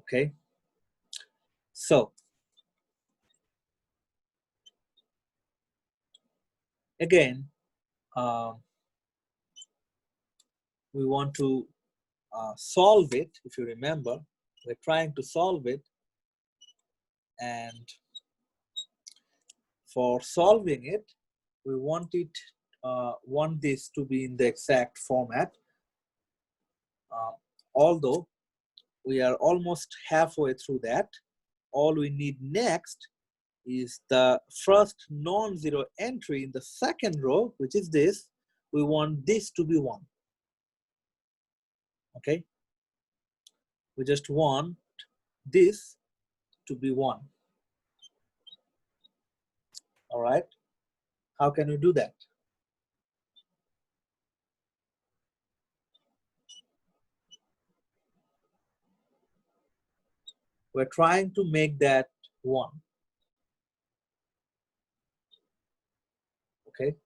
Okay, so again, we want to solve it. If you remember, we're trying to solve it, and for solving it, we want this to be in the exact format. Although we are almost halfway through that, all we need next is the first non-zero entry in the second row, which is this. We want this to be 1. Okay, we just want this to be 1. All right, how can we do that? We're trying to make that 1. Okay,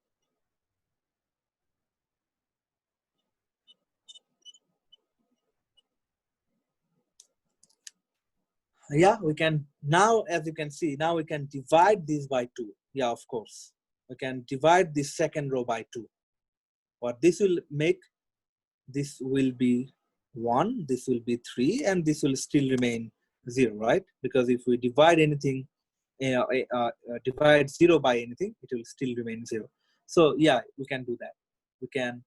yeah, we can now, as you can see, now we can divide this by 2. Yeah, of course, we can divide this second row by 2. What this will make, this will be 1, this will be 3, and this will still remain 0, right? Because if we divide anything, divide 0 by anything, it will still remain 0. So yeah, we can do that. We can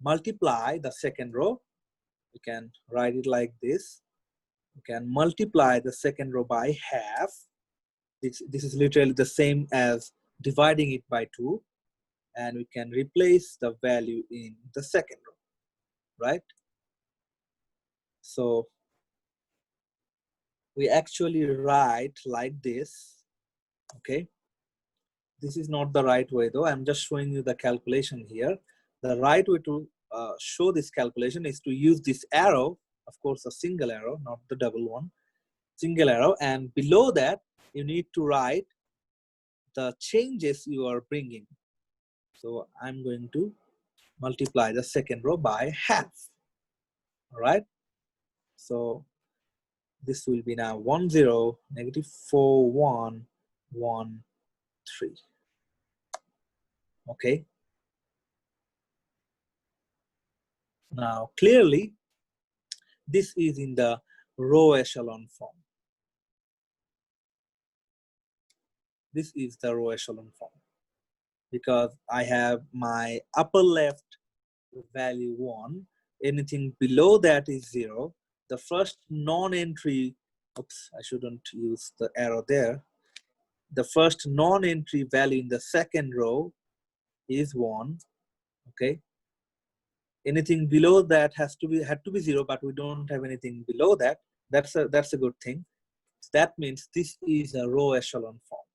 multiply the second row. We can write it like this. We can multiply the second row by half. This is literally the same as dividing it by 2. And we can replace the value in the second row, right? So we actually write like this. Okay, this is not the right way though. I'm just showing you the calculation here. The right way to show this calculation is to use this arrow, of course a single arrow, not the double one, single arrow, and below that you need to write the changes you are bringing. So I'm going to multiply the second row by half. All right, so this will be now 1 0 -4 1 1 3. Okay, now clearly this is in the row echelon form. This is the row echelon form because I have my upper left value 1, anything below that is 0. The first non-entry, oops, I shouldn't use the arrow there. The first non-entry value in the second row is 1. Okay, anything below that had to be 0, but we don't have anything below that. That's a good thing. So that means this is a row echelon form.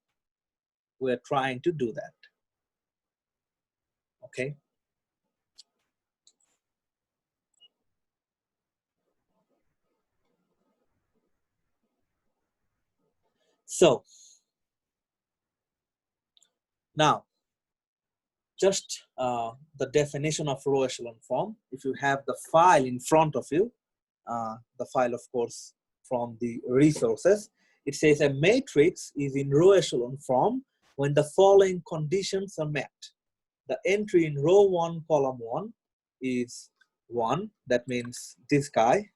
We're trying to do that. Okay, so now just the definition of row echelon form. If you have the file in front of you, the file of course from the resources, it says a matrix is in row echelon form when the following conditions are met. The entry in row 1 column 1 is 1. That means this guy,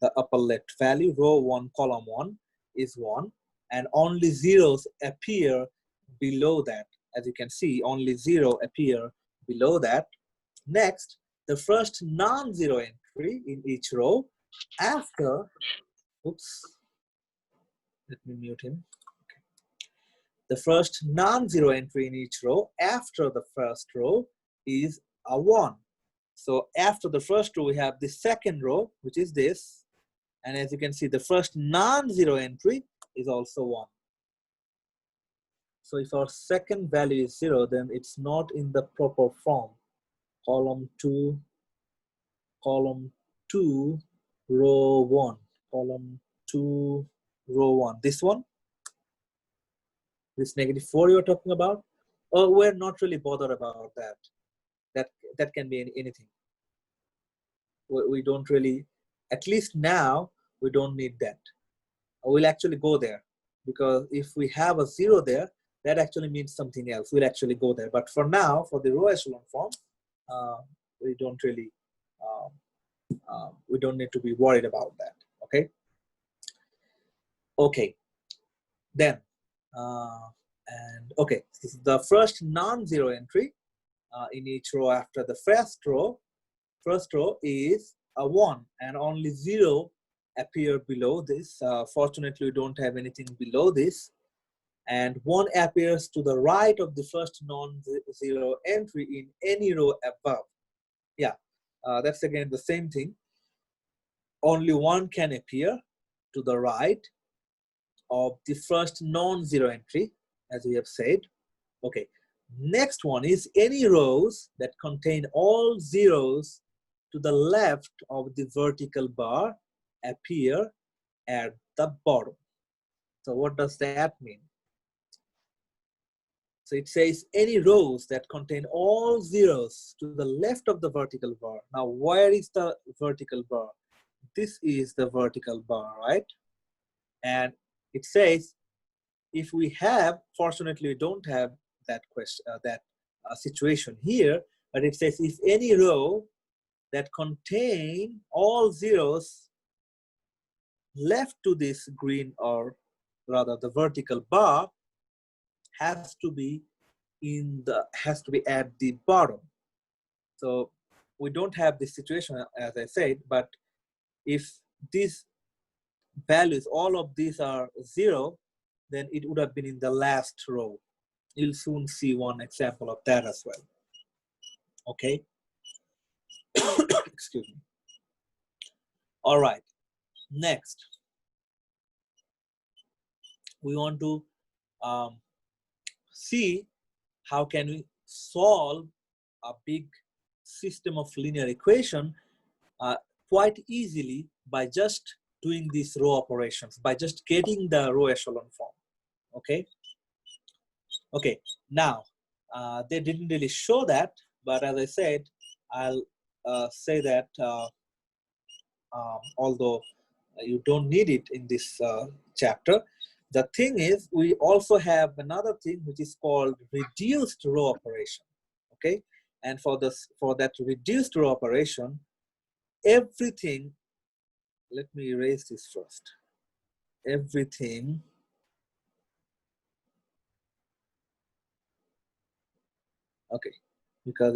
the upper left value, row 1 column 1 is 1, and only zeros appear below that. As you can see, only 0 appear below that. Next, the first non-zero entry in each row after, oops, let me mute him. Okay. The first non-zero entry in each row after the first row is a 1. So after the first row, we have the second row, which is this. And as you can see, the first non-zero entry is also 1. So if our second value is 0, then it's not in the proper form. Column 2, row 1. Column 2, row 1. This one? This -4 you're talking about? Oh, we're not really bothered about that. That can be anything. We don't really, at least now, we don't need that. We'll actually go there, because if we have a 0 there, that actually means something else. We'll actually go there. But for now, for the row echelon form, we don't really, we don't need to be worried about that. Okay. Okay. Then, and okay, this is the first non-zero entry in each row after the first row. First row is a 1, and only 0 appear below this. Fortunately, we don't have anything below this. And 1 appears to the right of the first non-zero entry in any row above. Yeah, that's again the same thing. Only 1 can appear to the right of the first non-zero entry, as we have said. Okay, next one is any rows that contain all zeros to the left of the vertical bar appear at the bottom. So what does that mean? So it says any rows that contain all zeros to the left of the vertical bar. Now, where is the vertical bar? This is the vertical bar, right? And it says if we have, fortunately, we don't have that question, situation here, but it says if any row that contain all zeros left to this green, or rather the vertical bar, has to be at the bottom. So we don't have this situation, as I said, but if these values, all of these are 0, then it would have been in the last row. You'll soon see one example of that as well. Okay. Excuse me. All right. Next, we want to see how can we solve a big system of linear equation quite easily by just doing these row operations, by just getting the row echelon form. Okay. Okay. Now, they didn't really show that, but as I said, I'll say that although you don't need it in this chapter, the thing is we also have another thing which is called reduced row operation. Okay, and for that reduced row operation, everything, let me erase this first. Everything okay, because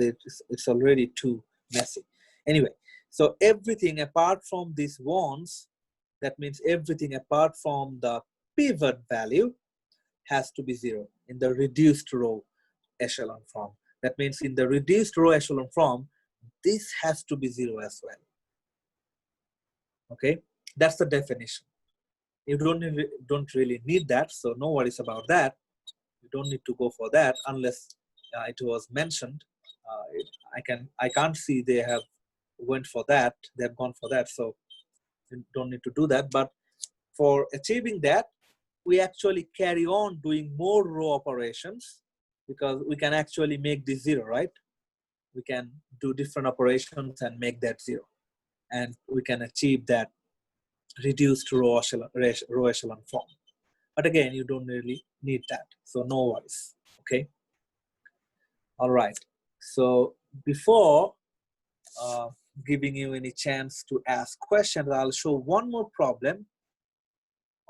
it's already too messy. Anyway, so everything apart from these ones, that means everything apart from the pivot value, has to be 0 in the reduced row echelon form. That means in the reduced row echelon form, this has to be 0 as well. Okay, that's the definition. You don't really need that, so no worries about that. You don't need to go for that unless it was mentioned. I can't see they have went for that. They have gone for that, so you don't need to do that. But for achieving that, we actually carry on doing more row operations, because we can actually make this 0, right? We can do different operations and make that 0, and we can achieve that reduced row echelon form. But again, you don't really need that, so no worries. Okay. All right. So before giving you any chance to ask questions, I'll show one more problem.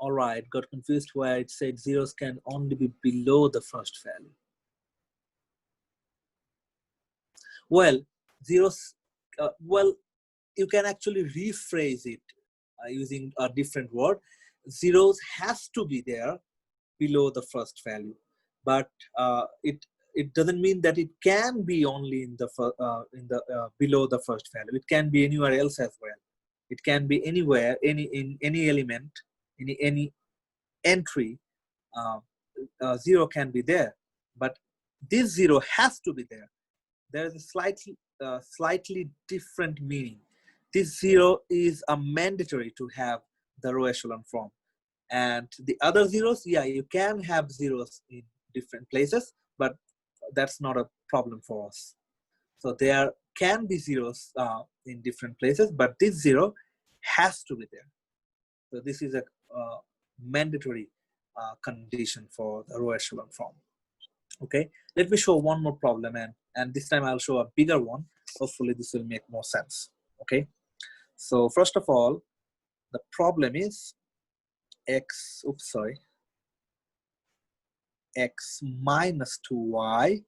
All right, got confused where it said zeros can only be below the first value. Well, zeros, well, you can actually rephrase it using a different word. Zeros has to be there below the first value, but it doesn't mean that it can be only in the below the first value. It can be anywhere else as well. It can be anywhere, in any element, any entry. 0 can be there, but this 0 has to be there. There is a slightly different meaning. This 0 is a mandatory to have the row echelon form. And the other zeros, yeah, you can have zeros in different places, but that's not a problem for us. So there can be zeros in different places, but this 0 has to be there. So this is a mandatory condition for the row echelon form. Okay, let me show one more problem, and this time I'll show a bigger one. Hopefully this will make more sense. Okay, so first of all, the problem is x minus 2y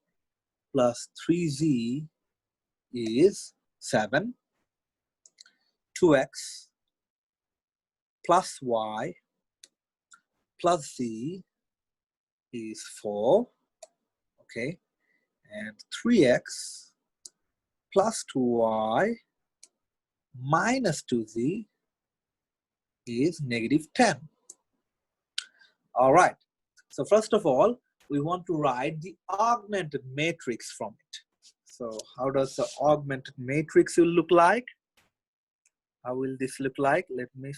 plus 3z is 7, 2x plus y plus z is 4, okay, and 3x plus 2y minus 2z is negative 10. All right, so first of all, we want to write the augmented matrix from it. So how does the augmented matrix will look like? How will this look like? Let me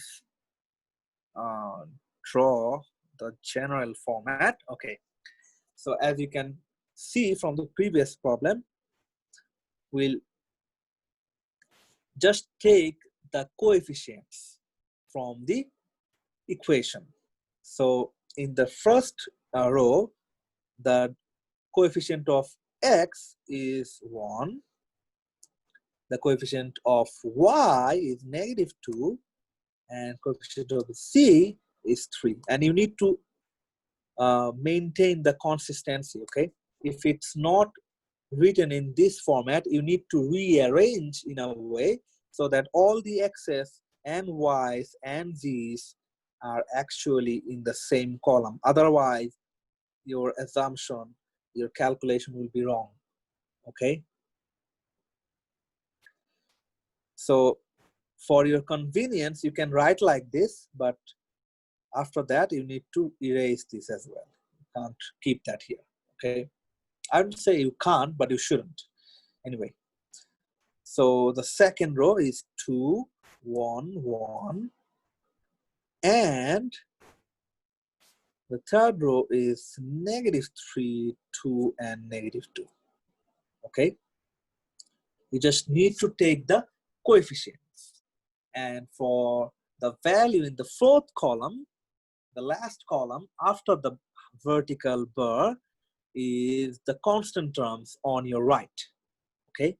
draw the general format. Okay, so as you can see from the previous problem, we'll just take the coefficients from the equation. So in the first row, the coefficient of x is 1, the coefficient of y is negative 2, and coefficient of z is 3. And you need to maintain the consistency, okay? If it's not written in this format, you need to rearrange in a way so that all the x's and y's and z's are actually in the same column. Otherwise, your assumption, your calculation will be wrong, okay? So for your convenience, you can write like this, but after that, you need to erase this as well. You can't keep that here, okay? I would say you can't, but you shouldn't. Anyway, so the second row is 2, 1, 1. And the third row is negative 3, 2, and negative 2. Okay? You just need to take the coefficients. And for the value in the fourth column, the last column after the vertical bar is the constant terms on your right. Okay?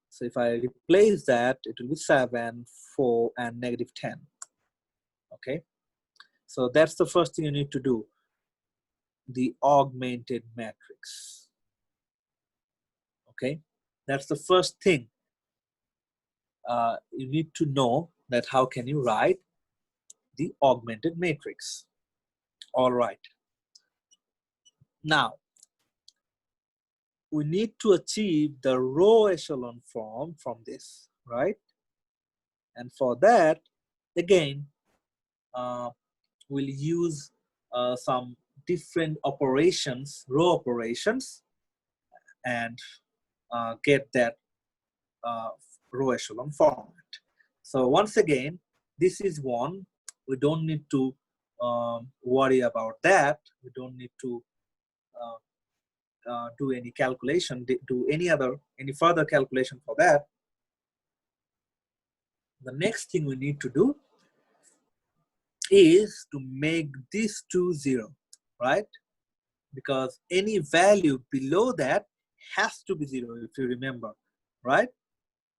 So if I replace that, it will be 7, 4, and negative 10. Okay? So that's the first thing you need to do, the augmented matrix. Okay? That's the first thing you need to know, that how can you write the augmented matrix. All right. Now, we need to achieve the row echelon form from this, right? And for that, again, we'll use some different operations, row operations, and get that row echelon format. So once again, this is 1. We don't need to worry about that. We don't need to do any calculation, do any further calculation for that. The next thing we need to do is to make this 2 0, right? Because any value below that has to be 0, if you remember, right?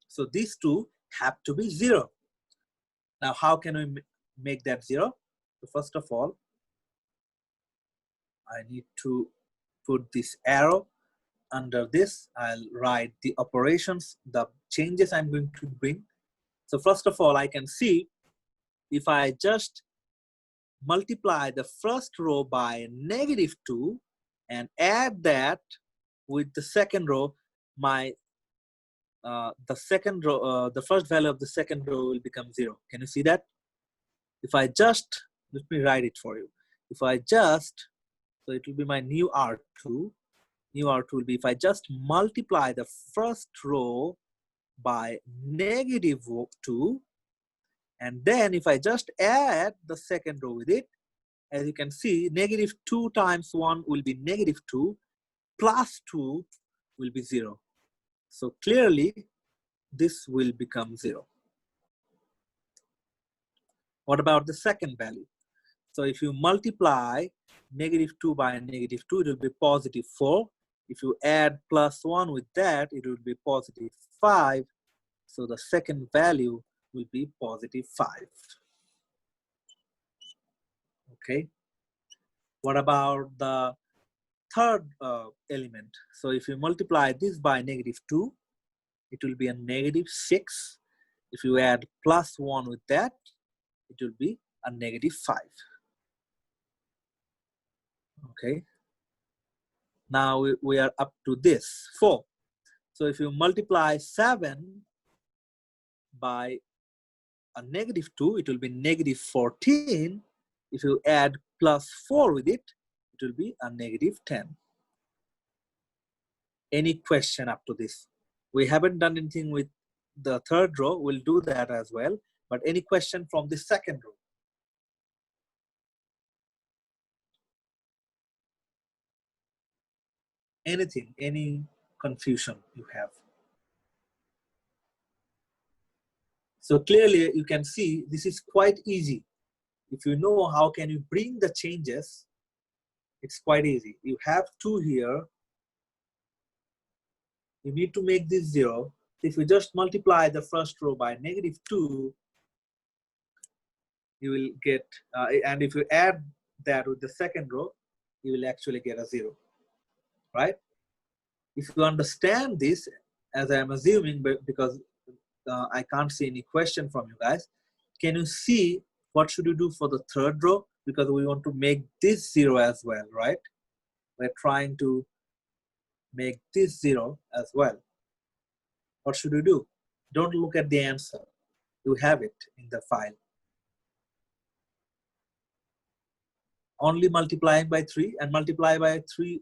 So these two have to be 0. Now, how can we make that 0? So first of all, I need to put this arrow under this. I'll write the operations, the changes I'm going to bring. So first of all, I can see if I just multiply the first row by negative 2 and add that with the second row, my the second row, the first value of the second row will become 0. Can you see that? If I just, let me write it for you. If I just, so it will be my new R2. New R2 will be, if I just multiply the first row by negative 2, and then if I just add the second row with it, as you can see, negative 2 times 1 will be negative 2, plus 2 will be 0. So clearly, this will become 0. What about the second value? So if you multiply -2 by -2, it will be +4. If you add +1 with that, it will be +5. So the second value will be +5. Okay. What about the third element? So if you multiply this by -2, it will be a -6. If you add +1 with that, it will be a -5. Okay. Now we are up to this 4. So if you multiply 7 by a -2, it will be -14. If you add +4 with it, it will be a -10. Any question up to this? We haven't done anything with the third row. We'll do that as well. But any question from the second row? Anything, any confusion you have? So clearly you can see this is quite easy. If you know how can you bring the changes, it's quite easy. You have 2 here. You need to make this 0. If you just multiply the first row by -2, you will get, and if you add that with the second row, you will actually get a 0, right? If you understand this, as I'm assuming, because I can't see any question from you guys, can you see what should you do for the third row? Because we want to make this 0 as well, right? We're trying to make this 0 as well. What should you do? Don't look at the answer. You have it in the file. Only multiplying by 3, and multiply by 3,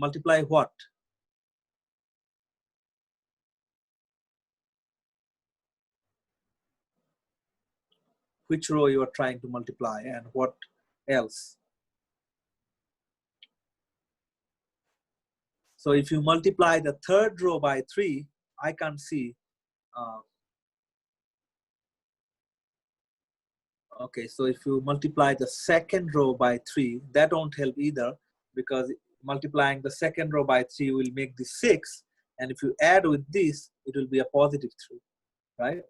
multiply what? Which row you are trying to multiply and what else? So if you multiply the third row by 3, I can't see. Okay, so if you multiply the second row by 3, that won't help either, because multiplying the second row by 3 will make this 6. And if you add with this, it will be a +3, right?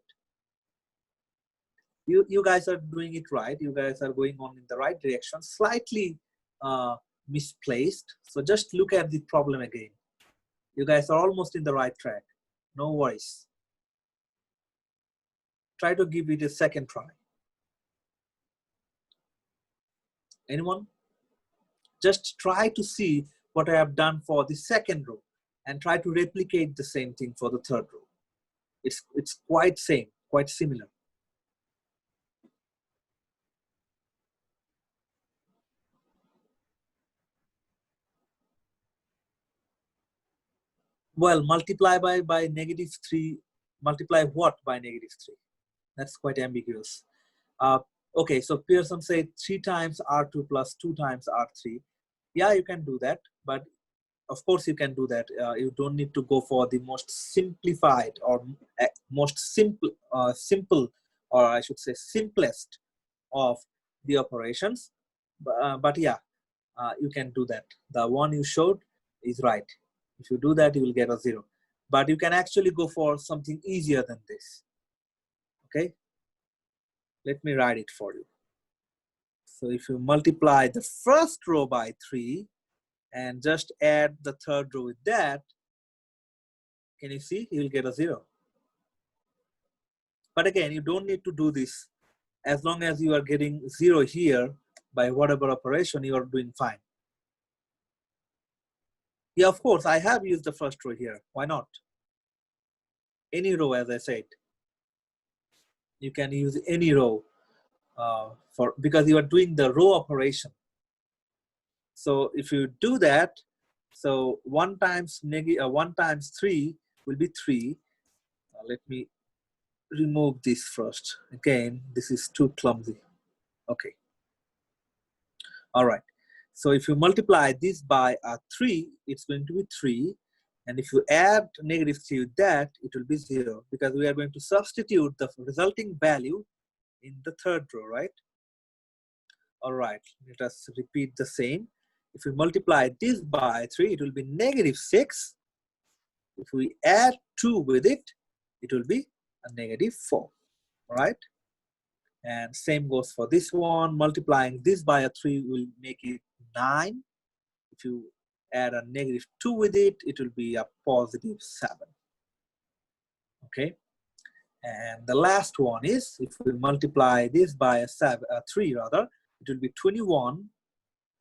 You guys are doing it right. You guys are going on in the right direction, slightly misplaced. So just look at the problem again. You guys are almost in the right track. No worries. Try to give it a second try. Anyone? Just try to see what I have done for the second row and try to replicate the same thing for the third row. It's quite same, quite similar. Well, multiply by -3. Multiply what by -3? That's quite ambiguous. Okay, so Pearson said 3 times R2 plus 2 times R3. Yeah, you can do that, but of course you can do that. You don't need to go for the most simplified or most simple, or I should say simplest of the operations. But yeah, you can do that. The one you showed is right. If you do that, you will get a 0. But you can actually go for something easier than this. Okay, let me write it for you. So if you multiply the first row by 3 and just add the third row with that, can you see? You will get a 0. But again, you don't need to do this. As long as you are getting 0 here by whatever operation, you are doing fine. Yeah, of course, I have used the first row here. Why not? Any row, as I said. You can use any row because you are doing the row operation. So if you do that, so 1 times 3 will be 3. Let me remove this first. Again, this is too clumsy. Okay. All right. So if you multiply this by 3, it's going to be 3. And if you add -3 with that, it will be 0, because we are going to substitute the resulting value in the third row, right? All right, let us repeat the same. If we multiply this by 3, it will be -6. If we add 2 with it, it will be a -4, right? And same goes for this one. Multiplying this by a 3 will make it 9. If you add a -2 with it, it will be a +7. Okay. And the last one is, if we multiply this by a 3 rather, it will be 21.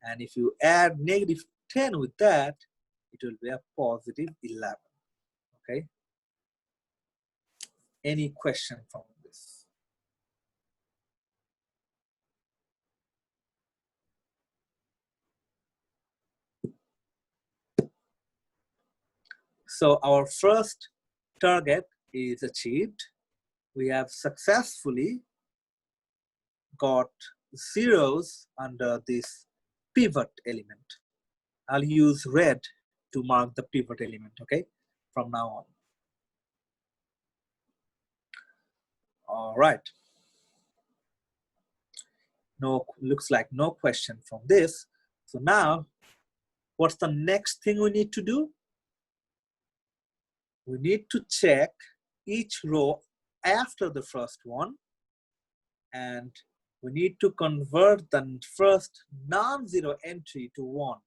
And if you add -10 with that, it will be a +11. Okay. Any question from this? So our first target is achieved. We have successfully got zeros under this pivot element. I'll use red to mark the pivot element, okay, from now on. All right. No, looks like no question from this. So now, what's the next thing we need to do? We need to check each row after the first one, and we need to convert the first non-zero entry to 1.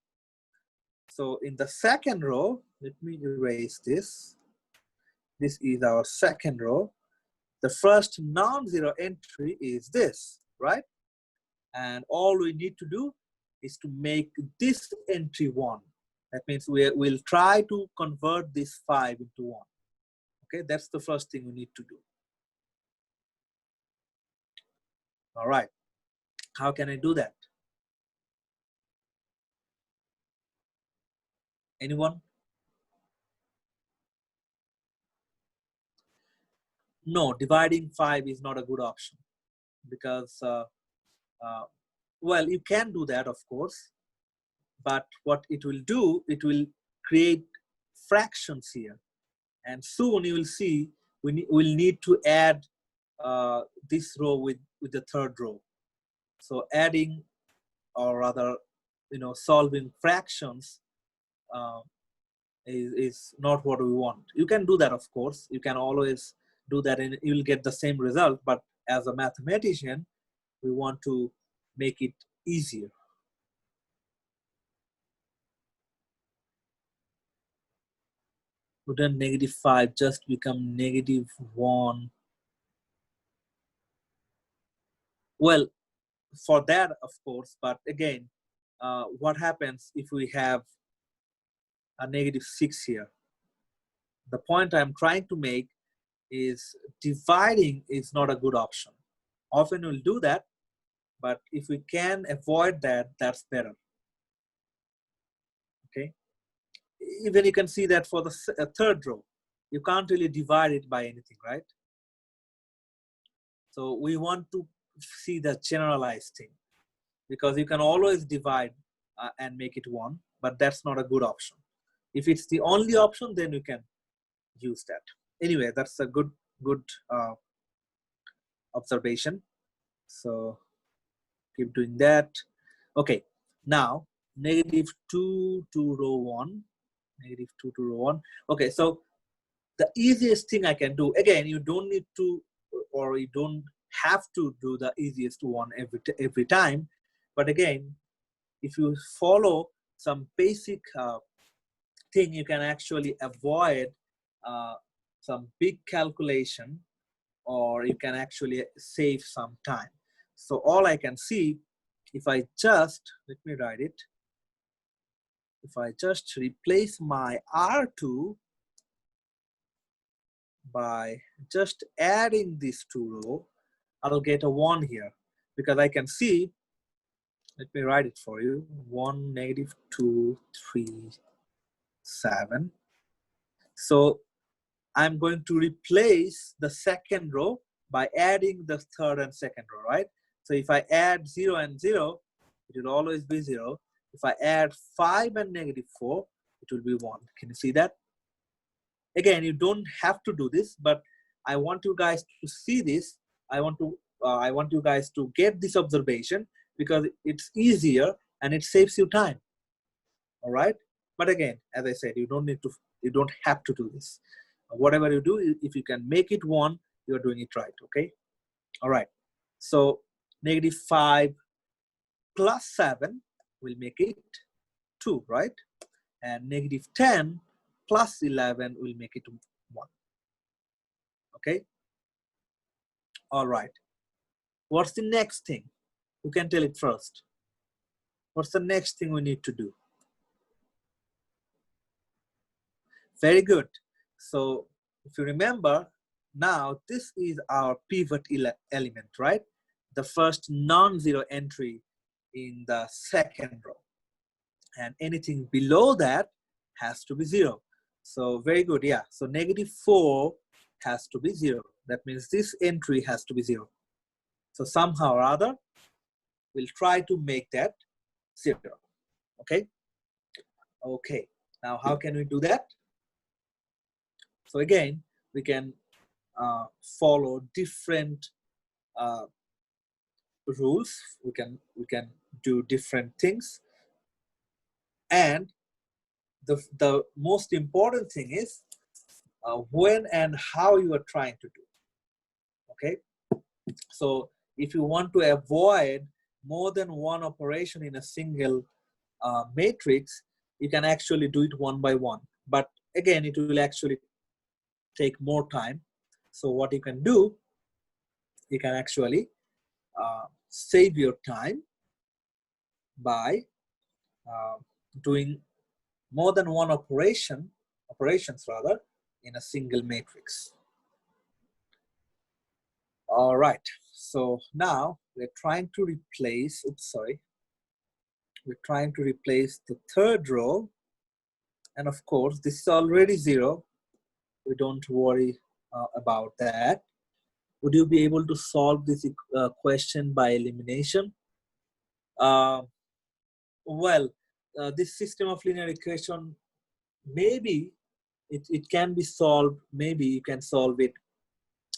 So in the second row, let me erase this. This is our second row. The first non-zero entry is this, right? And all we need to do is to make this entry 1. That means we'll try to convert this 5 into 1. Okay, that's the first thing we need to do. All right, how can I do that? Anyone? No, dividing 5 is not a good option because, well, you can do that, of course, but what it will do, it will create fractions here. And soon you will see we'll need to add this row with the third row. So adding, or rather, solving fractions is not what we want. You can do that, of course. You can always do that and you'll get the same result. But as a mathematician, we want to make it easier. Wouldn't -5 just become -1? Well, for that, of course, but again, what happens if we have a -6 here? The point I'm trying to make is dividing is not a good option. Often we'll do that, but if we can avoid that, that's better. Okay. Even you can see that for the third row, you can't really divide it by anything, right? So we want to see the generalized thing, because you can always divide and make it 1, but that's not a good option. If it's the only option, then you can use that. Anyway, that's a good observation. So keep doing that. Okay, now -2 to row 1, -2 to row 1. Okay, so the easiest thing I can do, again, you don't need to, or you don't have to do the easiest one every time, but again, if you follow some basic thing, you can actually avoid some big calculation, or you can actually save some time. So all I can see, if I just, let me write it, if I just replace my R2 by just adding these 2 rows, I'll get a 1 here, because I can see, let me write it for you, 1, -2, 3, 7. So I'm going to replace the second row by adding the third and second row, right? So if I add 0 and 0, it will always be 0. If I add 5 and -4, it will be 1. Can you see that? Again, you don't have to do this, but I want you guys to see this. I want to I want you guys to get this observation because it's easier and it saves you time. All right. But again, as I said, you don't have to do this. Whatever you do, if you can make it 1, you're doing it right. Okay. All right. So -5 plus 7 will make it 2, right? And -10 plus 11 will make it 1. Okay. All right. What's the next thing? Who can tell it first? What's the next thing we need to do? Very good. So if you remember, now this is our pivot element, right? The first non-zero entry in the second row. And anything below that has to be 0. So very good, yeah. So -4 has to be 0. That means this entry has to be 0. So somehow or other, we'll try to make that 0. Okay? Okay. Now how can we do that? So again, we can follow different rules. We can do different things. And the most important thing is when and how you are trying to do. Okay, so if you want to avoid more than one operation in a single matrix, you can actually do it one by one. But again, it will actually take more time. So what you can do, you can actually save your time by doing more than one operations rather, in a single matrix. All right, so now we're trying to replace, we're trying to replace the third row. And of course, this is already 0. We don't worry about that. Would you be able to solve this question by elimination? Well, this system of linear equation, maybe it can be solved. Maybe you can solve it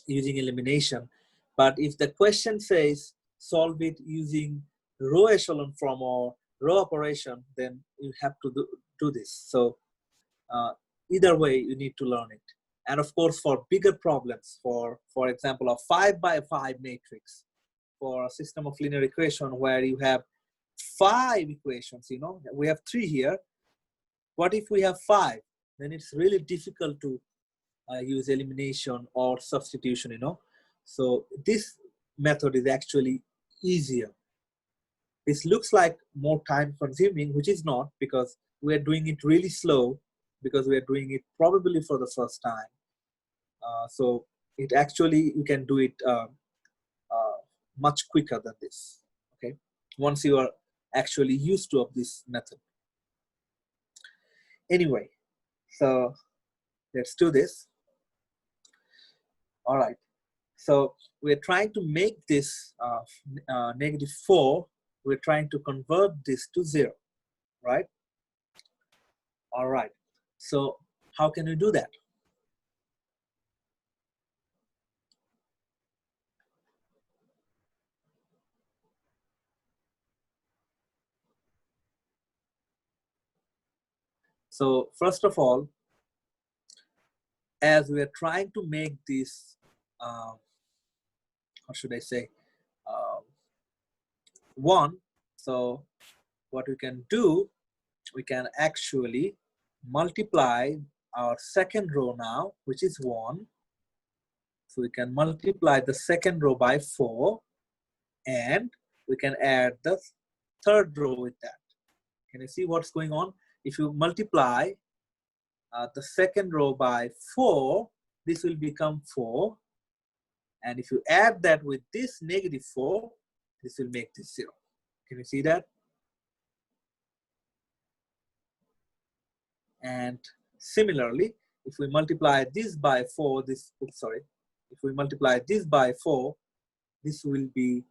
using elimination. But if the question says solve it using row echelon form or row operation, then you have to do this. So either way, you need to learn it. And of course, for bigger problems, for example, a 5 by 5 matrix, for a system of linear equation where you have 5 equations, you know, we have 3 here. What if we have 5? Then it's really difficult to use elimination or substitution, you know. So this method is actually easier. This looks like more time consuming, which is not, because we are doing it really slow, because we are doing it probably for the first time. So it actually, you can do it much quicker than this, okay? Once you are actually used to of this method. Anyway, so let's do this. All right. So we're trying to make this -4, we're trying to convert this to 0, right? All right. So how can we do that? So first of all, as we're trying to make this, how should I say, 1, so what we can do, we can actually multiply our second row now, which is 1. So we can multiply the second row by 4, and we can add the third row with that. Can you see what's going on? If you multiply the second row by 4, this will become 4. And if you add that with this -4, this will make this 0. Can you see that? And similarly, if we multiply this by 4, if we multiply this by 4, this will be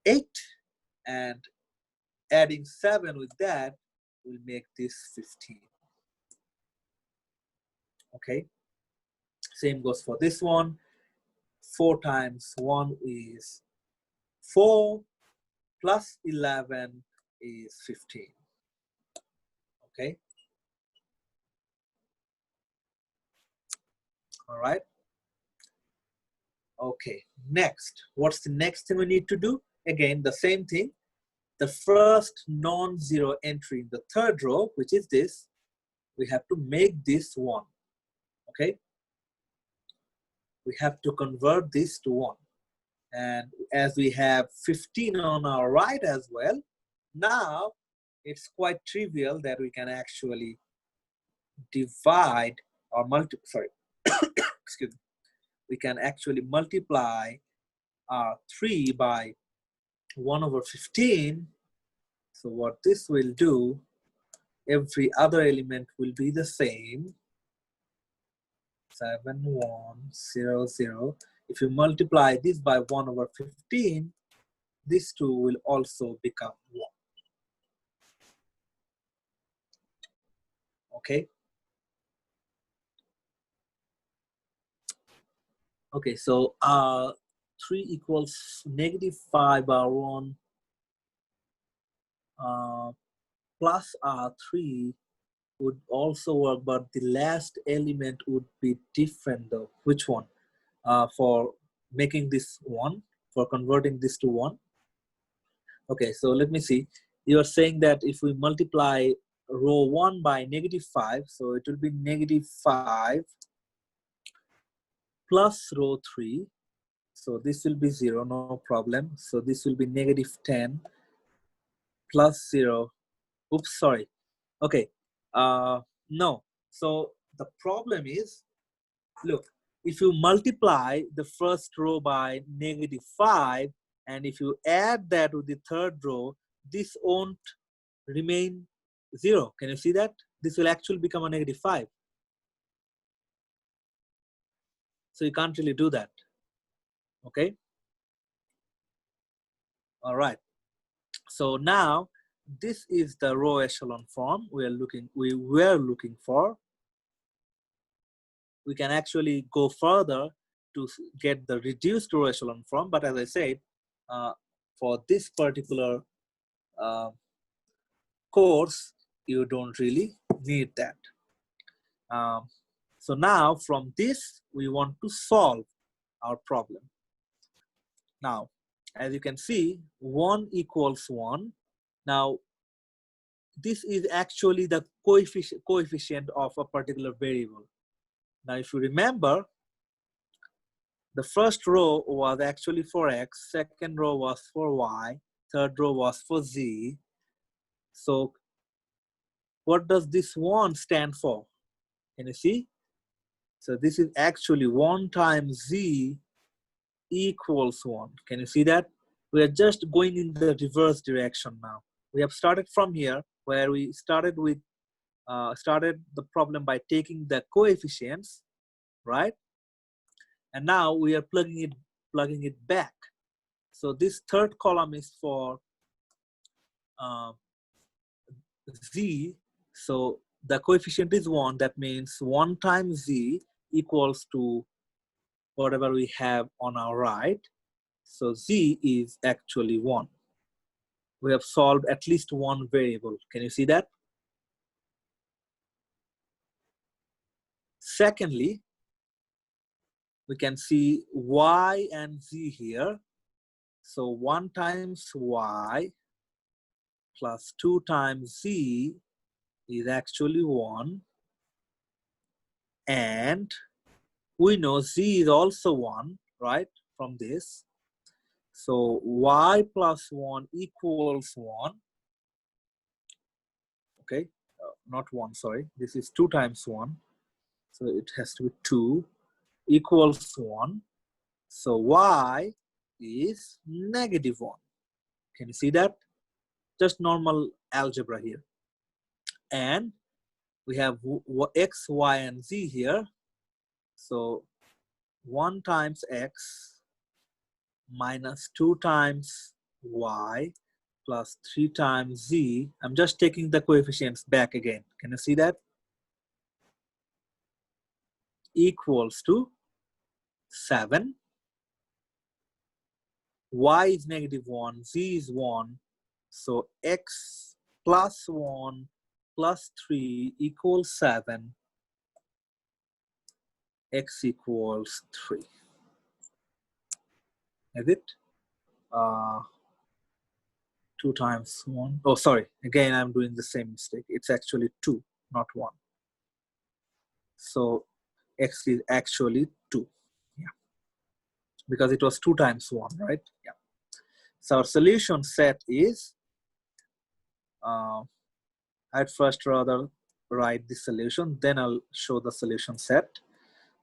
8. And adding 7 with that will make this 15. Okay. Same goes for this one. 4 times 1 is 4, plus 11 is 15. Okay. All right. Okay. Next, what's the next thing we need to do? Again, the same thing. The first non-zero entry in the third row, which is this, we have to make this 1. Okay. We have to convert this to 1. And as we have 15 on our right as well, now it's quite trivial that we can actually divide or excuse me, we can actually multiply 3 by 1 over 15. So what this will do, every other element will be the same, 7, 1, 0, 0. If you multiply this by 1 over 15, this 2 will also become 1. Okay. Okay, so 3 equals -5 R1 plus R3 would also work, but the last element would be different though. Which one? For making this 1, for converting this to 1. Okay, so let me see. You are saying that if we multiply row 1 by -5, so it will be -5 plus row 3. So this will be 0, no problem. So this will be -10 plus 0. Oops, sorry. Okay, no. So the problem is, look, if you multiply the first row by -5, and if you add that with the third row, this won't remain 0. Can you see that? This will actually become a -5. So you can't really do that. Okay. All right. So now this is the row echelon form we were looking for. We can actually go further to get the reduced row echelon form, but as I said, for this particular course, you don't really need that. So now from this, we want to solve our problem. Now, as you can see, 1 equals 1. Now, this is actually the coefficient of a particular variable. Now, if you remember, the first row was actually for x, second row was for y, third row was for z. So what does this 1 stand for? Can you see? So this is actually 1 times z equals 1. Can you see that? We are just going in the reverse direction now. We have started from here where we started with started the problem by taking the coefficients, right? And now we are plugging it back. So this third column is for z. So the coefficient is 1. That means 1 times z equals to whatever we have on our right. So z is actually 1. We have solved at least one variable. Can you see that? Secondly, we can see y and z here. So 1 times y plus 2 times z is actually 1. And we know z is also 1, right, from this. So y plus 1 equals 1. Okay, not 1, sorry. This is 2 times 1. So it has to be 2 equals 1. So y is -1. Can you see that? Just normal algebra here. And we have x, y, and z here. So 1 times x minus 2 times y plus 3 times z. I'm just taking the coefficients back again. Can you see that? Equals to 7. y is -1, z is 1. So x plus 1 plus 3 equals 7, x equals 3. Is it? 2 times 1. Oh, sorry. Again, I'm doing the same mistake. It's actually 2, not 1. So x is actually 2. Yeah. Because it was 2 times 1, right? Yeah. So our solution set is, I'd first rather write the solution, then I'll show the solution set.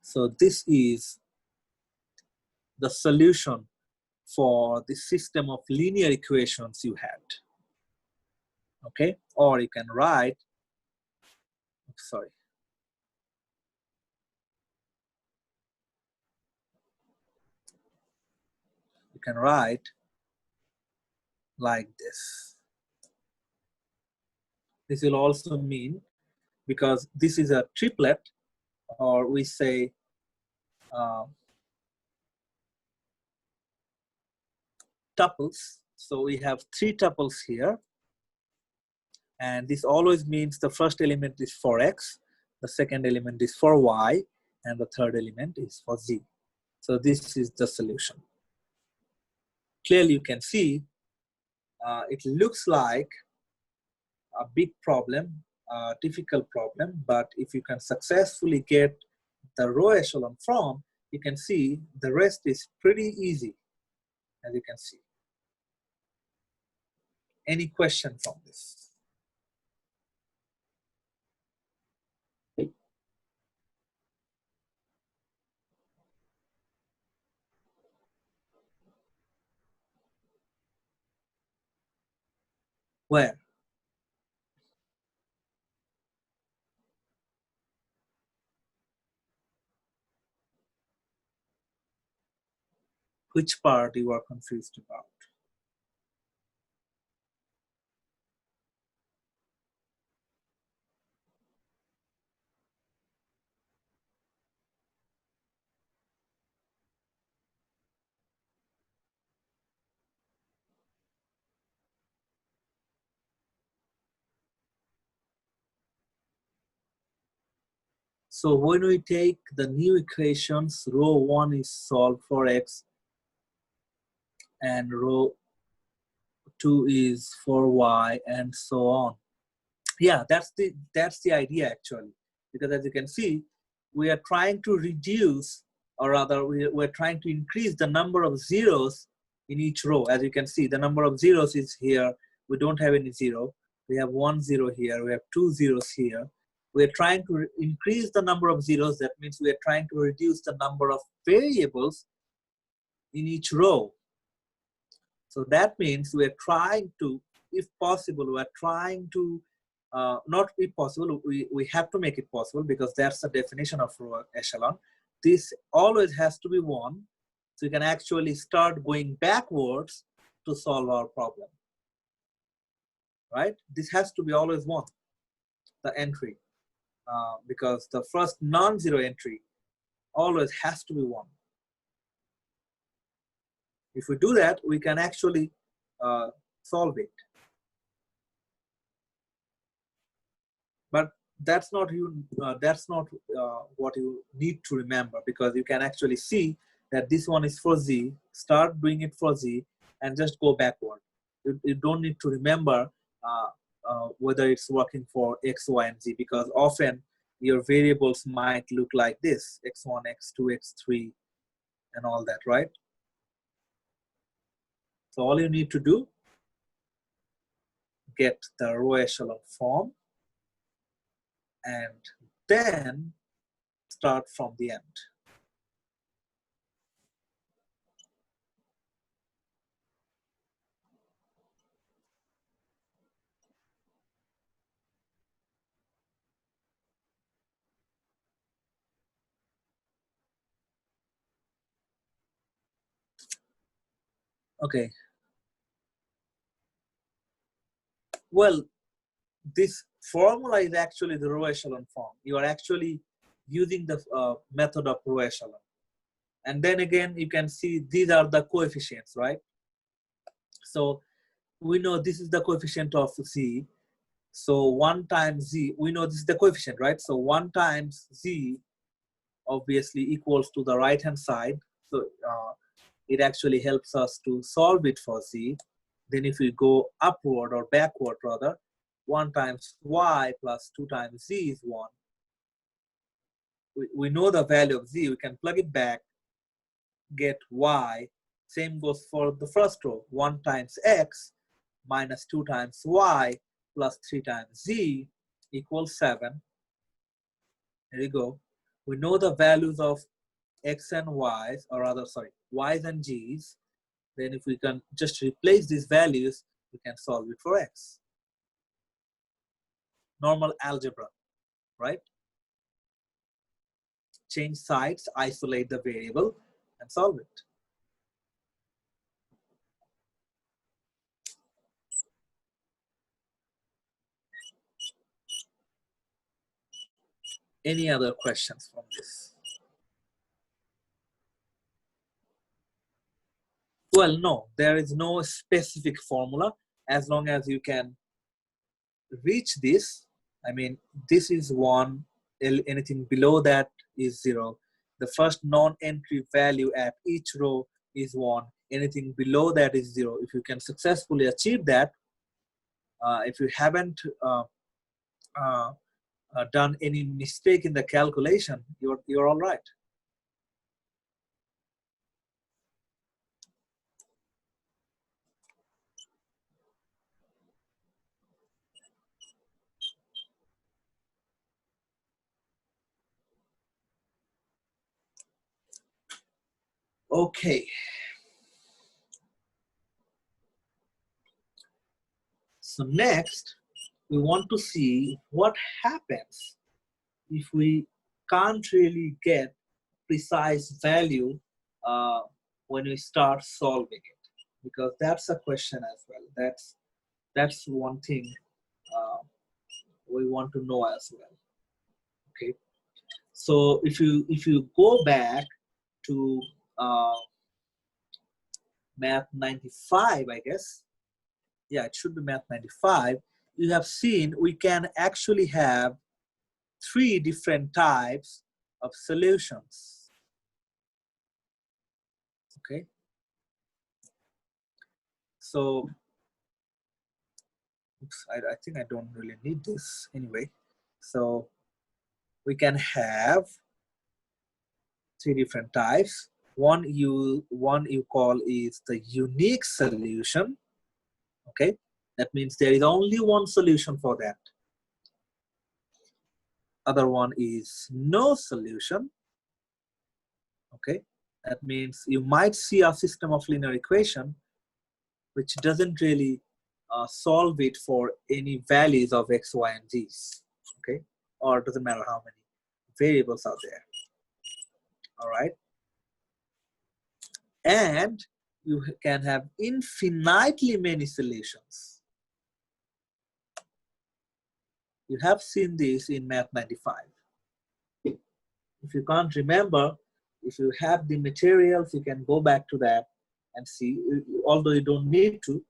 So this is the solution for the system of linear equations you had. Okay, or you can write, sorry. You can write like this. This will also mean, because this is a triplet, or we say tuples. So we have 3 tuples here. And this always means the first element is for x, the second element is for y, and the third element is for z. So this is the solution. Clearly you can see it looks like a big problem, a difficult problem, but if you can successfully get the row echelon form, you can see the rest is pretty easy, as you can see. Any question from this? Where? Which part you are confused about? So when we take the new equations, row 1 is solved for x, and row 2 is for y, and so on. Yeah, that's the idea actually, because as you can see, we are trying to reduce, or rather we're trying to increase the number of zeros in each row. As you can see, the number of zeros is here. We don't have any zero. We have 1 0 here. We have 2 zeros here. We're trying to increase the number of zeros. That means we are trying to reduce the number of variables in each row. So that means we're trying to, if possible, we're trying to, not if possible, we have to make it possible, because that's the definition of row echelon. This always has to be 1. So you can actually start going backwards to solve our problem. Right? This has to be always 1, the entry, because the first non-zero entry always has to be 1. If we do that, we can actually solve it. But that's not what you need to remember, because you can actually see that this one is for z, start doing it for z, and just go backward. You don't need to remember whether it's working for x, y, and z, because often your variables might look like this: x1, x2, x3, and all that, right? So all you need to do, get the row echelon form, and then start from the end. Okay. Well, this formula is actually the row echelon form. You are actually using the method of row echelon. And then again, you can see these are the coefficients, right? So we know this is the coefficient of z. So 1 times z, we know this is the coefficient, right? So 1 times z obviously equals to the right hand side. So it actually helps us to solve it for z. Then if we go upward or backward rather, 1 times y plus 2 times z is 1. We know the value of z, we can plug it back, get y. Same goes for the first row, 1 times x minus 2 times y plus 3 times z equals 7. There you go. We know the values of x and y's, or rather, sorry, y's and g's. Then if we can just replace these values, we can solve it for x. Normal algebra, right? Change sides, isolate the variable, and solve it. Any other questions from this? Well, no, there is no specific formula. As long as you can reach this, I mean, this is 1, anything below that is 0. The first non-entry value at each row is 1. Anything below that is 0. If you can successfully achieve that, if you haven't done any mistake in the calculation, you're all right. Okay. So next, we want to see what happens if we can't really get precise value when we start solving it, because that's a question as well. That's one thing we want to know as well. Okay, so if you go back to math 95, I guess, yeah, it should be math 95. You have seen we can actually have 3 different types of solutions. Okay, so oops, I think I don't really need this anyway. So we can have 3 different types. One you call is the unique solution. Okay, that means there is only one solution for that. Other one is no solution. Okay, that means you might see a system of linear equation which doesn't really solve it for any values of x, y, and z's. Okay, or it doesn't matter how many variables are there. All right, and you can have infinitely many solutions. You have seen this in math 95. If you can't remember, if you have the materials, you can go back to that and see, although you don't need to,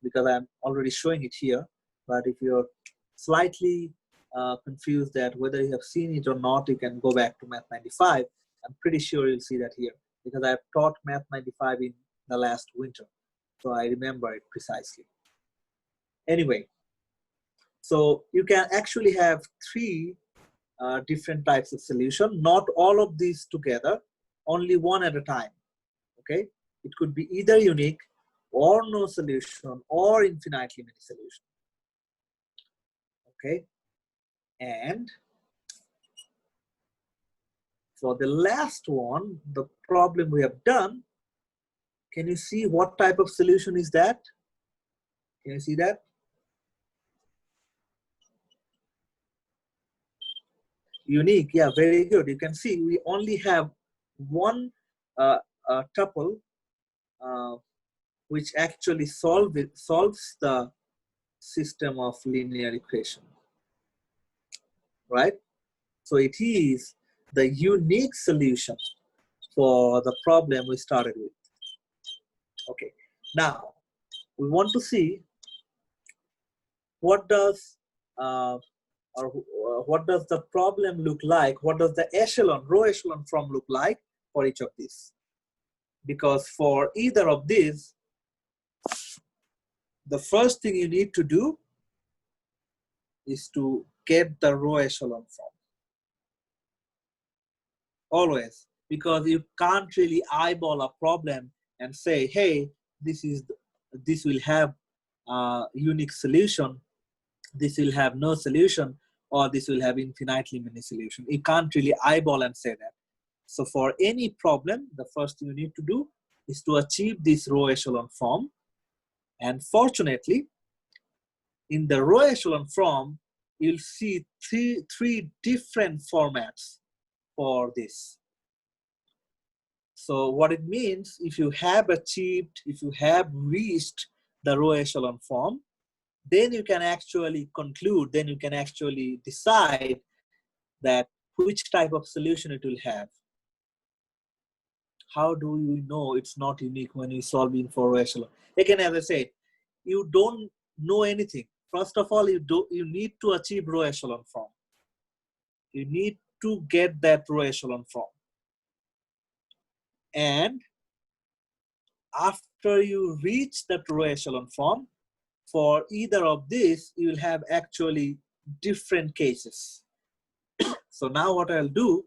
because I'm already showing it here. But if you're slightly confused that whether you have seen it or not, you can go back to math 95. I'm pretty sure you'll see that here, because I've taught math 95 in the last winter, so I remember it precisely. Anyway, so you can actually have 3 different types of solution, not all of these together, only one at a time. Okay, it could be either unique or no solution or infinitely many solutions. Okay, and for the last one, the problem we have done, can you see what type of solution is that? Can you see that? Unique, yeah, very good. You can see we only have one tuple which actually solves the system of linear equation, right? So it is the unique solution for the problem we started with. Okay, now We want to see what does what does the problem look like? What does the echelon, row echelon form look like for each of these? Because for either of these, the first thing you need to do is to get the row echelon form. Always, because you can't really eyeball a problem and say, hey, this will have a unique solution, this will have no solution, or this will have infinitely many solutions. You can't really eyeball and say that. So for any problem, the first thing you need to do is to achieve this row echelon form. And fortunately, in the row echelon form, you'll see three different formats for this. So what it means, if you have achieved, if you have reached the row echelon form, then you can actually conclude, then you can actually decide that which type of solution it will have. How do you know it's not unique when you solve in for row echelon? Again, as I said, you don't know anything. First of all, you need to achieve row echelon form. You need to get that row echelon form. And after you reach that row echelon form, for either of these, you will have actually different cases. So now what I'll do,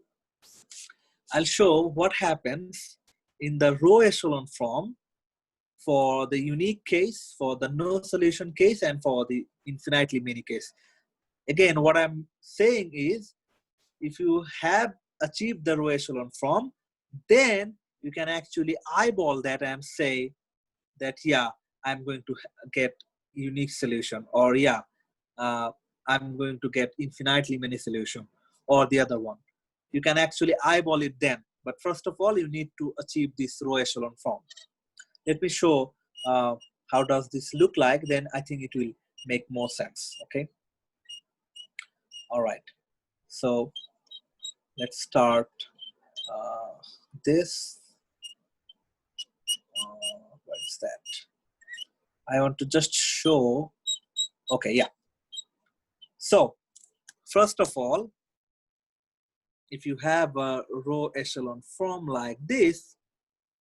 I'll show what happens in the row echelon form for the unique case, for the no solution case, and for the infinitely many case. Again, what I'm saying is, if you have achieved the row echelon form, then you can actually eyeball that and say that, yeah, I'm going to get unique solution, or yeah, I'm going to get infinitely many solution, or the other one. You can actually eyeball it then. But first of all, you need to achieve this row echelon form. Let me show how does this look like, then I think it will make more sense, okay? All right, so let's start this. What is that? I want to just show, okay, yeah. So first of all, if you have a row echelon form like this,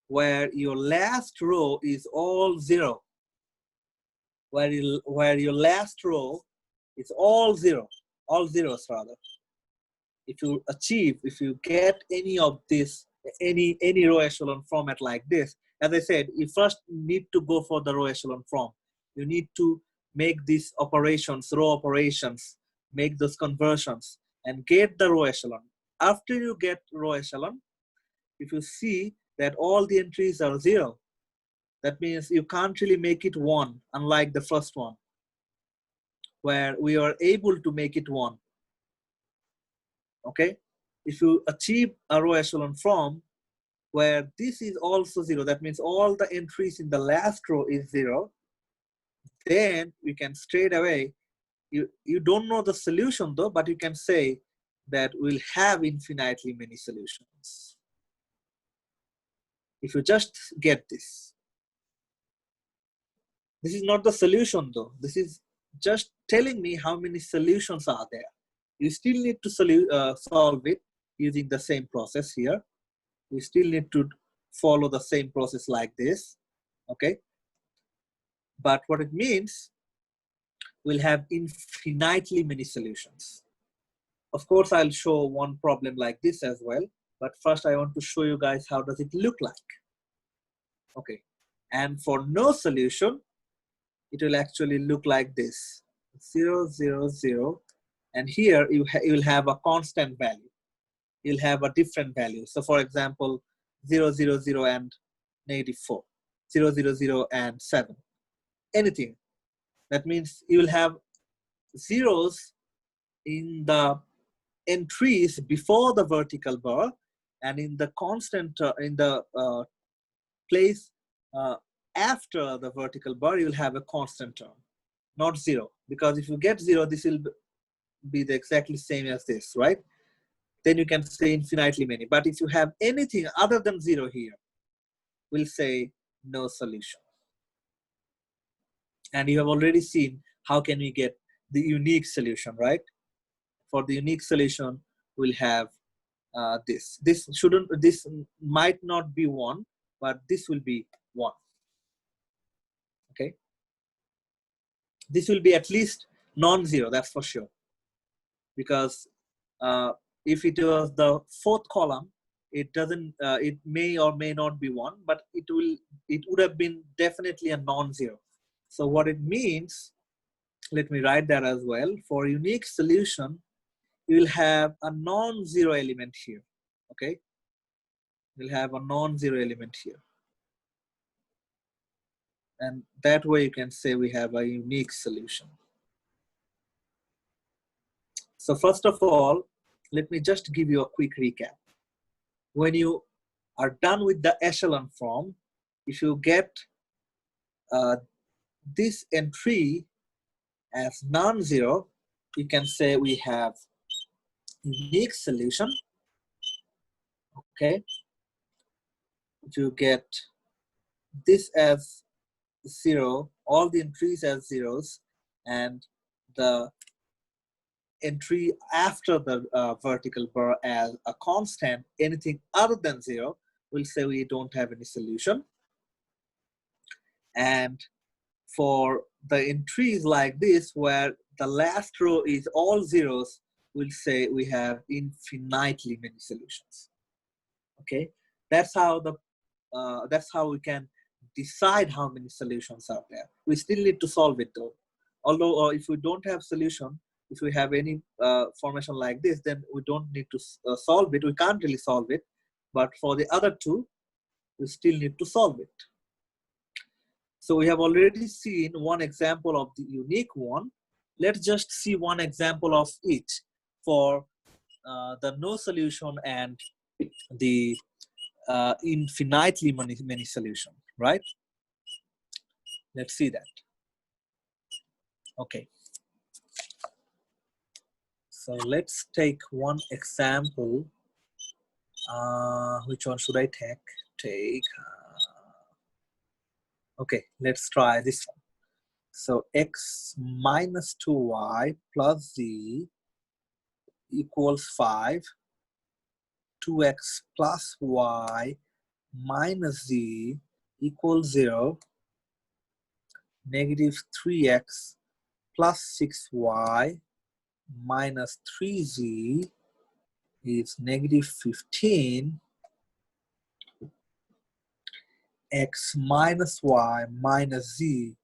where your last row is all zero, where your last row is all zeros rather. If you get any of this, any row echelon format like this, as I said, you first need to go for the row echelon form. You need to make these operations, row operations, make those conversions, and get the row echelon. After you get row echelon, if you see that all the entries are zero, that means you can't really make it one, unlike the first one, where we are able to make it one. Okay? If you achieve a row echelon form where this is also zero, that means all the entries in the last row is zero, then we can straight away, you don't know the solution though, but you can say that we'll have infinitely many solutions. If you just get this. This is not the solution though. This is just telling me how many solutions are there. You still need to solve it using the same process here. You still need to follow the same process like this, okay? But what it means, we'll have infinitely many solutions. Of course, I'll show one problem like this as well, but first I want to show you guys how does it look like. Okay, and for no solution, it will actually look like this, 0, 0, 0, and here you will have a constant value. You'll have a different value. So for example, 0, 0, 0 and -4, 0, 0, 0 and 7, anything. That means you will have zeros in the entries before the vertical bar, and in the constant, in the place after the vertical bar, you'll have a constant term, not zero. Because if you get zero, this will be the exactly same as this, right? Then you can say infinitely many. But if you have anything other than zero here, we'll say no solution. And you have already seen how can we get the unique solution, right? For the unique solution, we'll have this. This might not be 1, but this will be 1. Okay. This will be at least non-zero, that's for sure. Because if it was the 4th column, it doesn't, it may or may not be 1, but it would have been definitely a non-zero. So what it means, let me write that as well. For unique solution, you will have a non-zero element here. Okay, you'll have a non-zero element here, and that way you can say we have a unique solution. So first of all, let me just give you a quick recap. When you are done with the echelon form, if you get this entry as non-zero, you can say we have unique solution. Okay, if you get this as 0, all the entries as zeros, and the entry after the vertical bar as a constant, anything other than 0, we'll say we don't have any solution. And for the entries like this, where the last row is all zeros, we'll say we have infinitely many solutions. Okay, that's how we can decide how many solutions are there. We still need to solve it though. Although if we don't have solution, if we have any formation like this, then we don't need to solve it. We can't really solve it. But for the other two, we still need to solve it. So we have already seen one example of the unique one. Let's just see one example of each for the no solution and the infinitely many solution, right? Let's see that. Okay. So let's take one example. Which one should I take? Okay, let's try this one. So x minus 2y plus z equals 5. 2x plus y minus z equals 0. Negative 3x plus 6y minus 3z is negative 15. X minus y minus z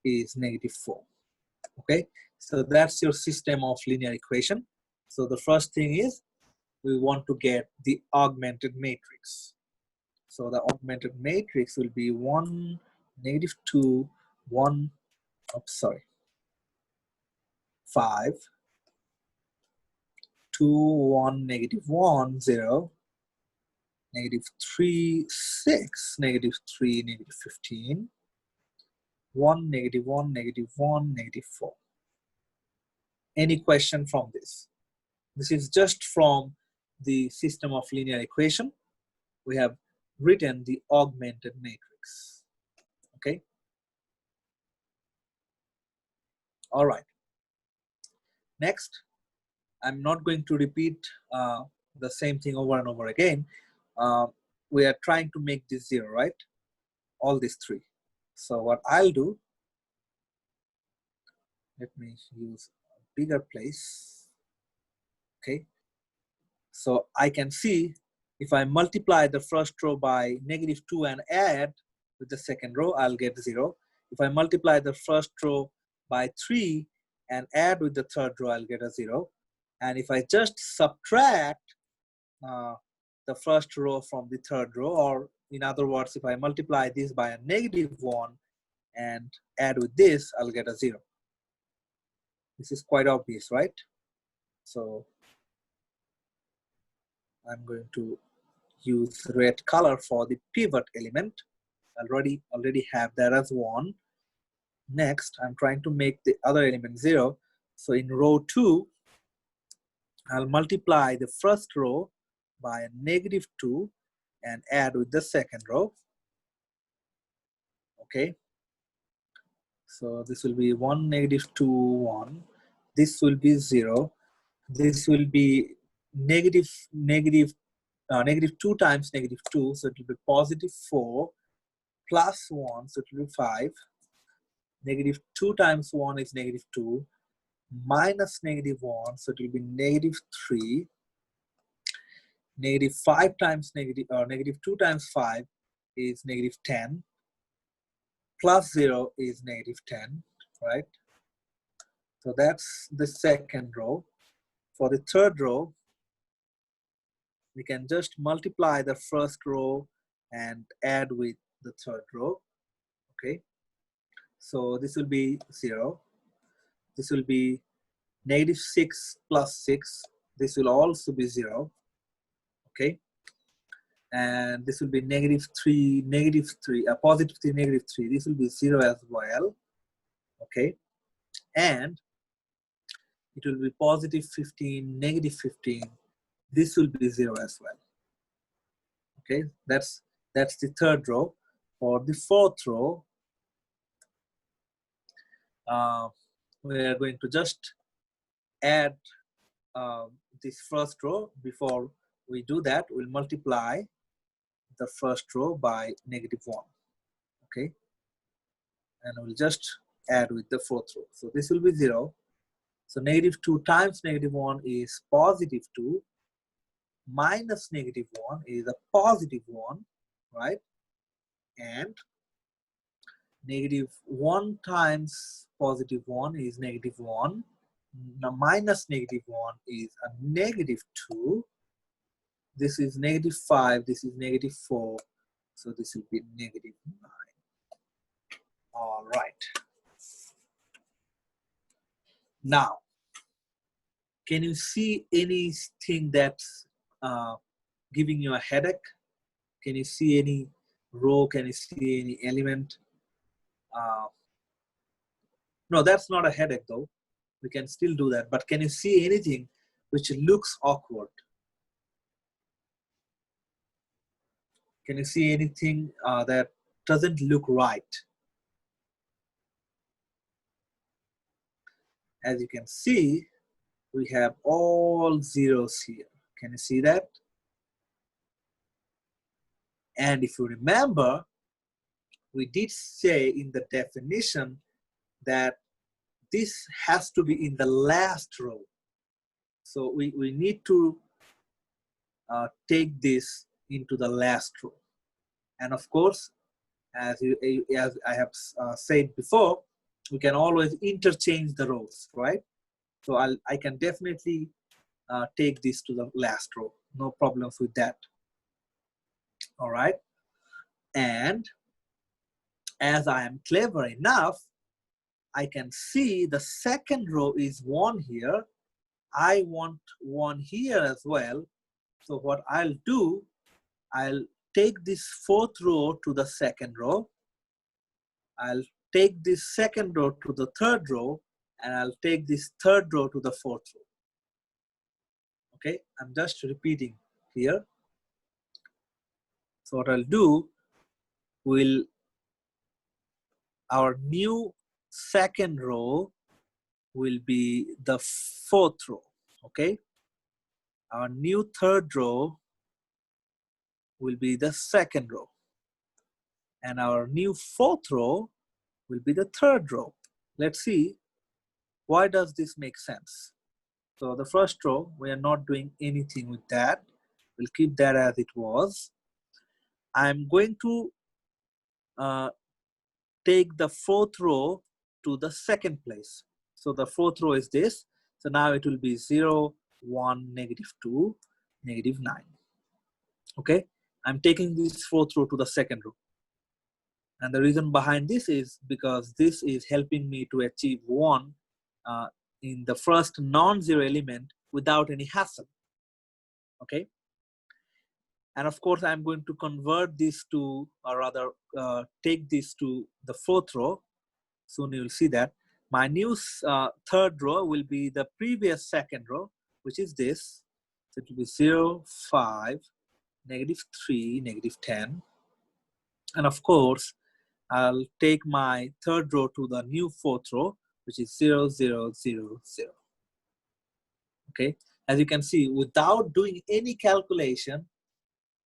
is negative 4. Okay, so that's your system of linear equation. So the first thing is we want to get the augmented matrix. So the augmented matrix will be 1, negative 2, 1, sorry, 5, 2, 1, negative 1, 0, negative 3, 6, negative 3, negative 15, 1, negative 1, negative 1, negative 4. Any question from this? This is just from the system of linear equation. We have written the augmented matrix. Okay. All right. Next, I'm not going to repeat the same thing over and over again. We are trying to make this 0, right? All these 3. So what I'll do, let me use a bigger place. Okay. So I can see if I multiply the first row by negative 2 and add with the second row, I'll get 0. If I multiply the first row by 3 and add with the third row, I'll get a 0. And if I just subtract the first row from the third row, or in other words, if I multiply this by a negative 1 and add with this, I'll get a 0. This is quite obvious, right? So I'm going to use red color for the pivot element. Already have that as 1. Next, I'm trying to make the other element 0. So in row 2, I'll multiply the first row by a negative 2 and add with the second row. Okay. So this will be 1, -2, 1. This will be 0. This will be negative 2 times -2, so it will be positive 4 plus 1, so it will be 5. Negative 2 times 1 is -2 minus -1, so it will be -3. Negative 5 times negative 2 times 5 is -10. Plus 0 is -10, right? So that's the second row. For the third row, we can just multiply the first row and add with the third row, okay? So this will be 0. This will be -6 plus 6. This will also be 0, okay? And this will be -3, -3, positive 3, -3. This will be 0 as well, okay? And it will be positive 15, -15. This will be 0 as well, okay? That's the third row. For the fourth row, we are going to just add this first row. Before we do that, we'll multiply the first row by -1, okay? And we'll just add with the fourth row. So this will be 0. So -2 times -1 is positive 2, minus -1 is a positive 1, right? And -1 times positive 1 is -1. Now minus -1 is a -2. This is -5, this is -4. So this will be -9. All right. Now, can you see anything that's giving you a headache? Can you see any row? Can you see any element? No, that's not a headache though. We can still do that. But can you see anything which looks awkward? Can you see anything that doesn't look right? As you can see, we have all zeros here. Can you see that? And if you remember, we did say in the definition that this has to be in the last row. So we need to take this into the last row. And of course, as I have said before, we can always interchange the rows, right? So I can definitely take this to the last row. No problems with that. All right. And as I am clever enough, I can see the second row is 1 here. I want 1 here as well. So what I'll do, I'll take this fourth row to the second row. I'll take this second row to the third row, and I'll take this third row to the fourth row. Okay, I'm just repeating here. So what I'll do, our new second row will be the fourth row, okay? Our new third row will be the second row. And our new fourth row will be the third row. Let's see, why does this make sense? So the first row, we are not doing anything with that. We'll keep that as it was. I'm going to take the fourth row to the second place. So the fourth row is this. So now it will be 0, 1, -2, -9. Okay, I'm taking this fourth row to the second row. And the reason behind this is because this is helping me to achieve 1 in the first non-zero element without any hassle. Okay. And of course, I'm going to convert this to, or rather take this to the fourth row. Soon you'll see that. My new third row will be the previous second row, which is this. So it will be 0, 5, -3, -10. And of course, I'll take my third row to the new fourth row, which is 0, 0, 0, 0. Okay, as you can see, without doing any calculation,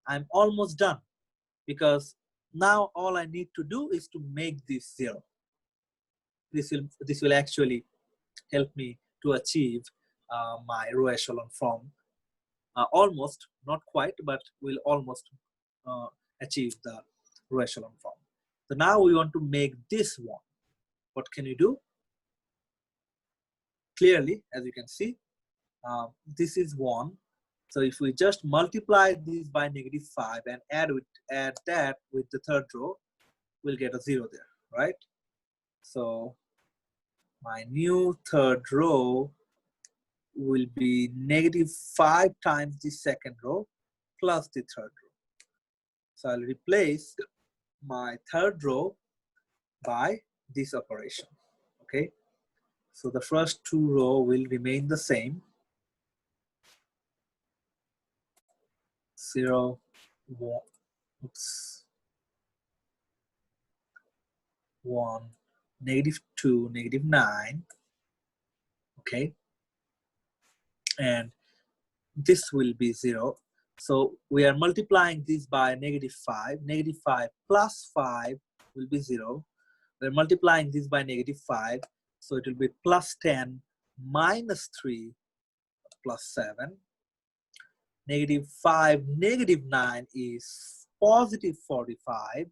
I'm almost done, because now all I need to do is to make this 0. This will actually help me to achieve my row echelon form. Almost, not quite, but will almost achieve the row echelon form. So now we want to make this one. What can you do? Clearly, as you can see, this is 1. So if we just multiply this by -5 and add that with the third row, we'll get a 0 there, right? So my new third row will be -5 times the second row plus the third row. So I'll replace my third row by this operation, okay? So the first 2 rows will remain the same. 0, 1, oops, 1, -2, -9, okay? And this will be 0. So we are multiplying this by -5. -5 plus 5 will be 0. We're multiplying this by -5. So it will be plus 10 minus 3 plus 7. -5, -9 is positive 45.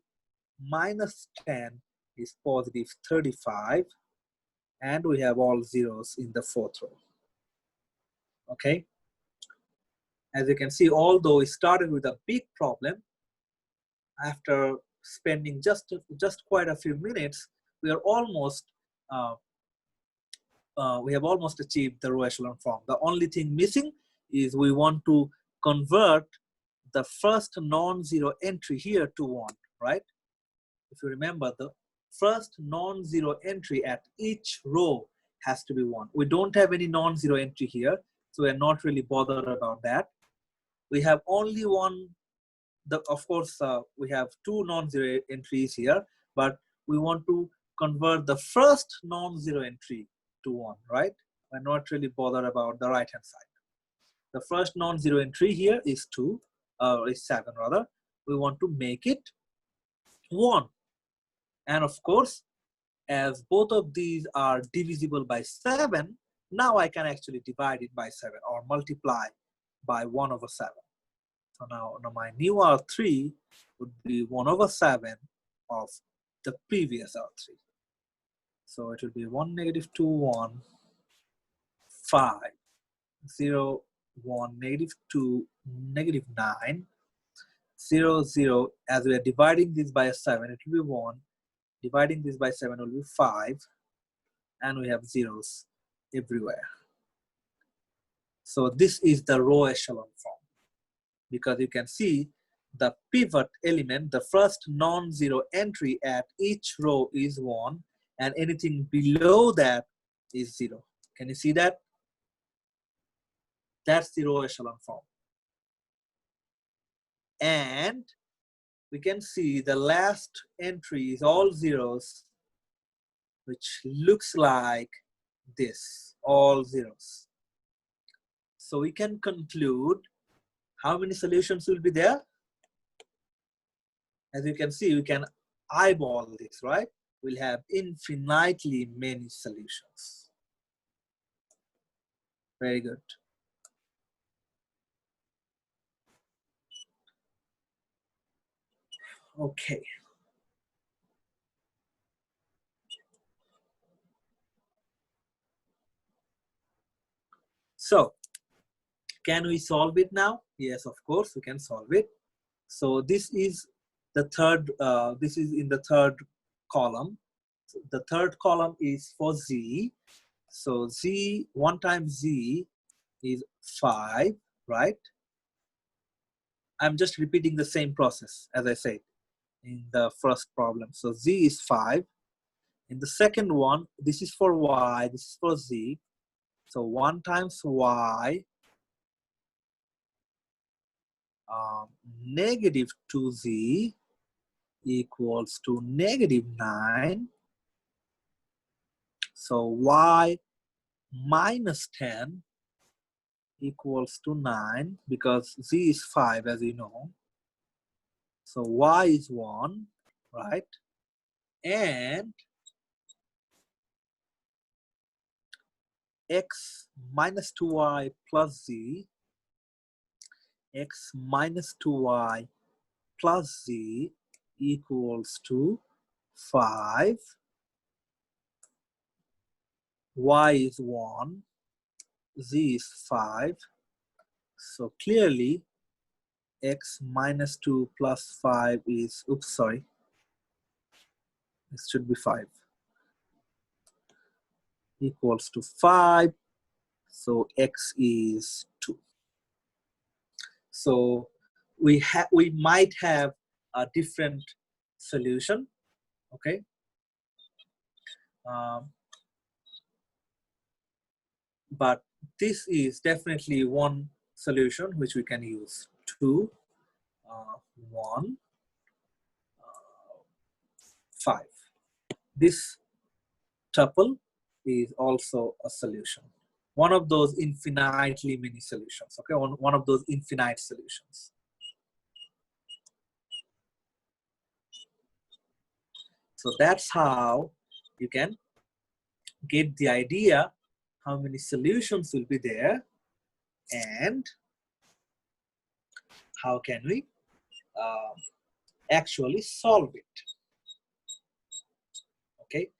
Minus 10 is positive 35. And we have all zeros in the fourth row. Okay. As you can see, although we started with a big problem, after spending just quite a few minutes, we are almost we have almost achieved the row echelon form. The only thing missing is we want to convert the first non-zero entry here to 1, right? If you remember, the first non-zero entry at each row has to be 1. We don't have any non-zero entry here, so we're not really bothered about that. We have only one. Of course, we have 2 non-zero entries here, but we want to convert the first non-zero entry to 1, right? We're not really bothered about the right-hand side. The first non-zero entry here is 2, is 7 rather. We want to make it 1. And of course, as both of these are divisible by 7, now I can actually divide it by 7 or multiply by 1/7. So now my new R3 would be 1/7 of the previous R3. So it will be 1, -2, 1, 5, 0, 1, -2, -9, 0, 0. As we are dividing this by a 7, it will be 1. Dividing this by 7 will be 5. And we have zeros everywhere. So this is the row echelon form, because you can see the pivot element, the first non-zero entry at each row is 1, and anything below that is 0. Can you see that? That's the row echelon form. And we can see the last entry is all zeros, which looks like this, all zeros. So we can conclude how many solutions will be there? As you can see, we can eyeball this, right? We'll have infinitely many solutions. Very good. Okay. So, can we solve it now? Yes, of course, we can solve it. So this is the third, this is in the third column. So the third column is for Z. So Z, 1 times Z is 5, right? I'm just repeating the same process as I said in the first problem. So Z is 5. In the second one, this is for Y, this is for Z. So 1 times Y, -2Z equals to -9. So y minus 10 equals to 9 because z is 5 as you know. So y is 1, right? And x minus 2y plus z, x minus 2y plus z equals to 5. Y is 1, z is 5. So clearly x minus 2 plus 5 is, oops, sorry, it should be 5, equals to 5. So x is 2. So we might have a different solution, okay? But this is definitely one solution which we can use. 2, 1, 5. This tuple is also a solution. One of those infinitely many solutions, okay? One of those infinite solutions. So that's how you can get the idea how many solutions will be there and how can we actually solve it. Okay,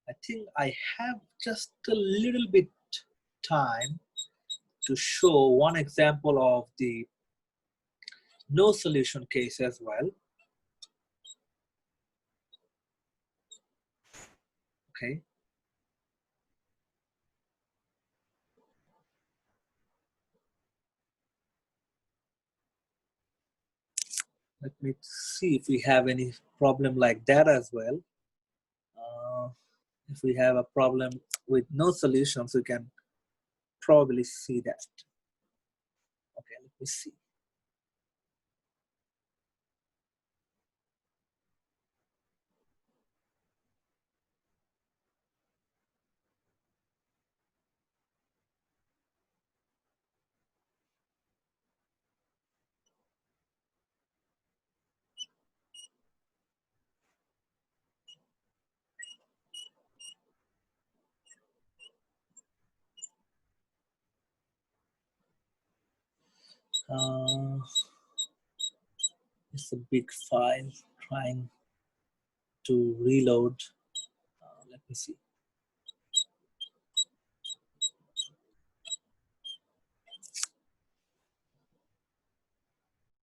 I think I have just a little bit time to show one example of the no solution case as well. Okay. Let me see if we have any problem like that as well. If we have a problem with no solutions, we can probably see that. Okay, let me see. It's a big file trying to reload. Let me see.